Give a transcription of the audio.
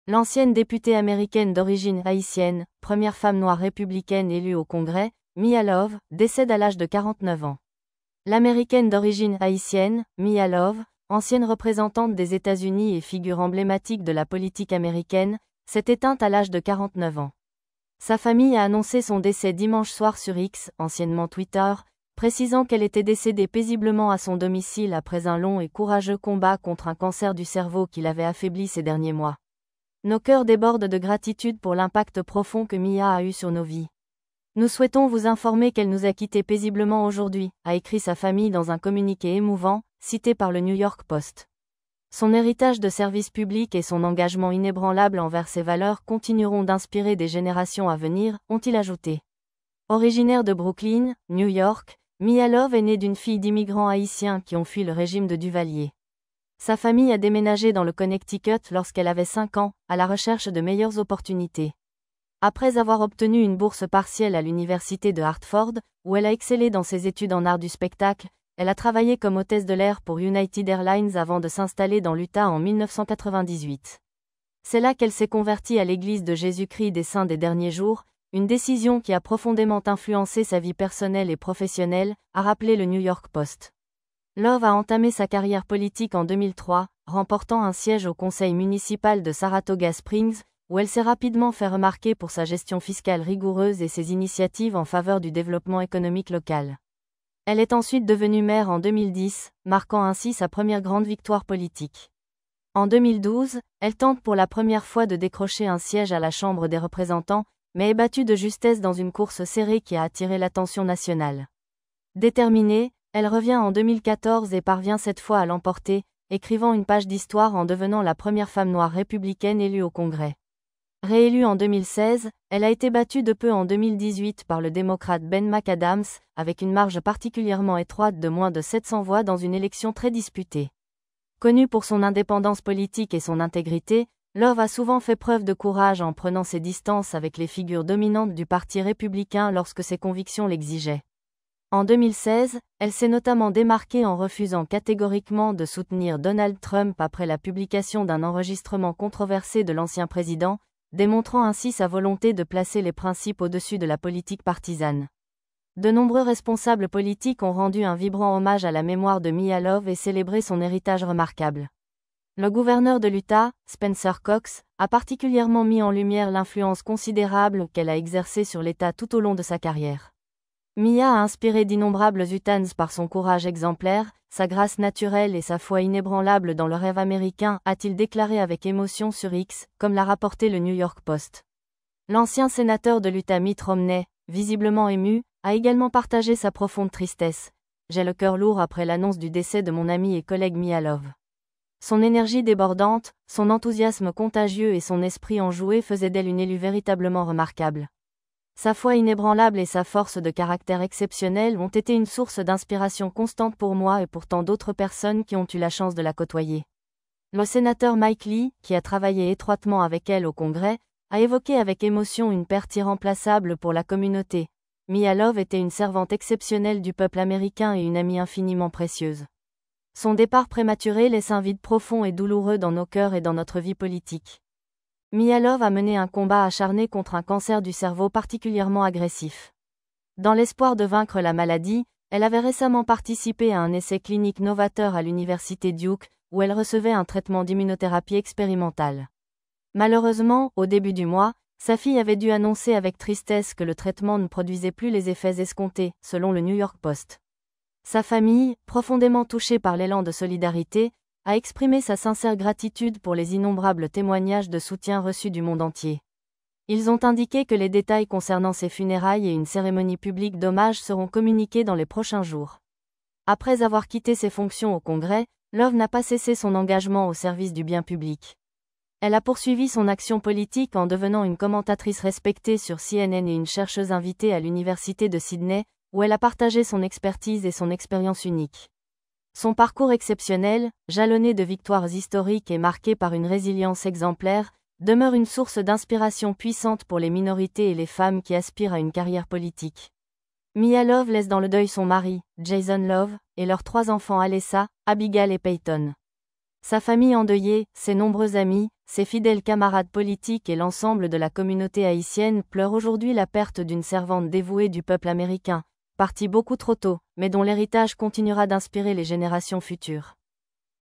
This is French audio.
L'ancienne députée américaine d'origine haïtienne, première femme noire républicaine élue au Congrès, Mia Love, décède à l'âge de 49 ans. L'américaine d'origine haïtienne, Mia Love, ancienne représentante des États-Unis et figure emblématique de la politique américaine, s'est éteinte à l'âge de 49 ans. Sa famille a annoncé son décès dimanche soir sur X, anciennement Twitter, précisant qu'elle était décédée paisiblement à son domicile après un long et courageux combat contre un cancer du cerveau qui l'avait affaibli ces derniers mois. Nos cœurs débordent de gratitude pour l'impact profond que Mia a eu sur nos vies. Nous souhaitons vous informer qu'elle nous a quittés paisiblement aujourd'hui, a écrit sa famille dans un communiqué émouvant, cité par le New York Post. Son héritage de service public et son engagement inébranlable envers ses valeurs continueront d'inspirer des générations à venir, ont-ils ajouté. Originaire de Brooklyn, New York, Mia Love est née d'une fille d'immigrants haïtiens qui ont fui le régime de Duvalier. Sa famille a déménagé dans le Connecticut lorsqu'elle avait 5 ans, à la recherche de meilleures opportunités. Après avoir obtenu une bourse partielle à l'université de Hartford, où elle a excellé dans ses études en art du spectacle, elle a travaillé comme hôtesse de l'air pour United Airlines avant de s'installer dans l'Utah en 1998. C'est là qu'elle s'est convertie à l'Église de Jésus-Christ des Saints des Derniers Jours, une décision qui a profondément influencé sa vie personnelle et professionnelle, a rappelé le New York Post. Love a entamé sa carrière politique en 2003, remportant un siège au conseil municipal de Saratoga Springs, où elle s'est rapidement fait remarquer pour sa gestion fiscale rigoureuse et ses initiatives en faveur du développement économique local. Elle est ensuite devenue maire en 2010, marquant ainsi sa première grande victoire politique. En 2012, elle tente pour la première fois de décrocher un siège à la Chambre des représentants, mais est battue de justesse dans une course serrée qui a attiré l'attention nationale. Déterminée, elle revient en 2014 et parvient cette fois à l'emporter, écrivant une page d'histoire en devenant la première femme noire républicaine élue au Congrès. Réélue en 2016, elle a été battue de peu en 2018 par le démocrate Ben McAdams, avec une marge particulièrement étroite de moins de 700 voix dans une élection très disputée. Connue pour son indépendance politique et son intégrité, Love a souvent fait preuve de courage en prenant ses distances avec les figures dominantes du Parti républicain lorsque ses convictions l'exigeaient. En 2016, elle s'est notamment démarquée en refusant catégoriquement de soutenir Donald Trump après la publication d'un enregistrement controversé de l'ancien président, démontrant ainsi sa volonté de placer les principes au-dessus de la politique partisane. De nombreux responsables politiques ont rendu un vibrant hommage à la mémoire de Mia Love et célébré son héritage remarquable. Le gouverneur de l'Utah, Spencer Cox, a particulièrement mis en lumière l'influence considérable qu'elle a exercée sur l'État tout au long de sa carrière. Mia a inspiré d'innombrables Utahns par son courage exemplaire, sa grâce naturelle et sa foi inébranlable dans le rêve américain, a-t-il déclaré avec émotion sur X, comme l'a rapporté le New York Post. L'ancien sénateur de l'Utah Mitt Romney, visiblement ému, a également partagé sa profonde tristesse. « J'ai le cœur lourd après l'annonce du décès de mon amie et collègue Mia Love. Son énergie débordante, son enthousiasme contagieux et son esprit enjoué faisaient d'elle une élue véritablement remarquable. Sa foi inébranlable et sa force de caractère exceptionnelle ont été une source d'inspiration constante pour moi et pour tant d'autres personnes qui ont eu la chance de la côtoyer. » Le sénateur Mike Lee, qui a travaillé étroitement avec elle au Congrès, a évoqué avec émotion une perte irremplaçable pour la communauté. Mia Love était une servante exceptionnelle du peuple américain et une amie infiniment précieuse. Son départ prématuré laisse un vide profond et douloureux dans nos cœurs et dans notre vie politique. Mia Love a mené un combat acharné contre un cancer du cerveau particulièrement agressif. Dans l'espoir de vaincre la maladie, elle avait récemment participé à un essai clinique novateur à l'université Duke, où elle recevait un traitement d'immunothérapie expérimentale. Malheureusement, au début du mois, sa fille avait dû annoncer avec tristesse que le traitement ne produisait plus les effets escomptés, selon le New York Post. Sa famille, profondément touchée par l'élan de solidarité, a exprimé sa sincère gratitude pour les innombrables témoignages de soutien reçus du monde entier. Ils ont indiqué que les détails concernant ses funérailles et une cérémonie publique d'hommage seront communiqués dans les prochains jours. Après avoir quitté ses fonctions au Congrès, Love n'a pas cessé son engagement au service du bien public. Elle a poursuivi son action politique en devenant une commentatrice respectée sur CNN et une chercheuse invitée à l'université de Sydney, où elle a partagé son expertise et son expérience unique. Son parcours exceptionnel, jalonné de victoires historiques et marqué par une résilience exemplaire, demeure une source d'inspiration puissante pour les minorités et les femmes qui aspirent à une carrière politique. Mia Love laisse dans le deuil son mari, Jason Love, et leurs 3 enfants Alessa, Abigail et Peyton. Sa famille endeuillée, ses nombreux amis, ses fidèles camarades politiques et l'ensemble de la communauté haïtienne pleurent aujourd'hui la perte d'une servante dévouée du peuple américain, partie beaucoup trop tôt, mais dont l'héritage continuera d'inspirer les générations futures.